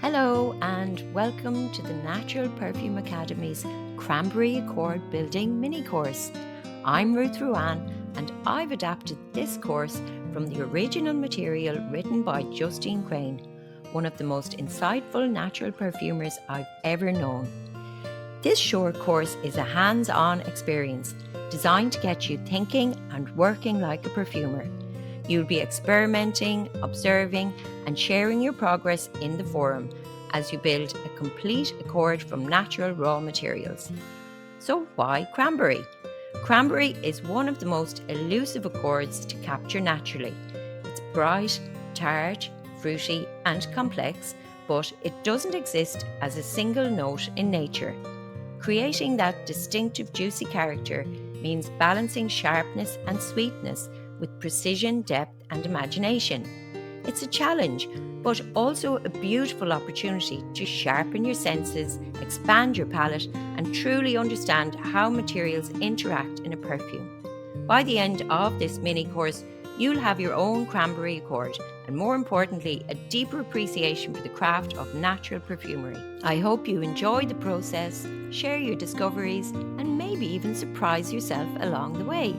Hello and welcome to the Natural Perfume Academy's Cranberry Accord Building mini course. I'm Ruth Ruane and I've adapted this course from the original material written by Justine Crane, one of the most insightful natural perfumers I've ever known. This short course is a hands-on experience designed to get you thinking and working like a perfumer. You'll be experimenting, observing and sharing your progress in the forum as you build a complete accord from natural raw materials. So why cranberry? Cranberry is one of the most elusive accords to capture naturally. It's bright, tart, fruity and complex, but it doesn't exist as a single note in nature. Creating that distinctive juicy character means balancing sharpness and sweetness with precision, depth and imagination. It's a challenge, but also a beautiful opportunity to sharpen your senses, expand your palette and truly understand how materials interact in a perfume. By the end of this mini course, you'll have your own cranberry accord and, more importantly, a deeper appreciation for the craft of natural perfumery. I hope you enjoy the process, share your discoveries and maybe even surprise yourself along the way.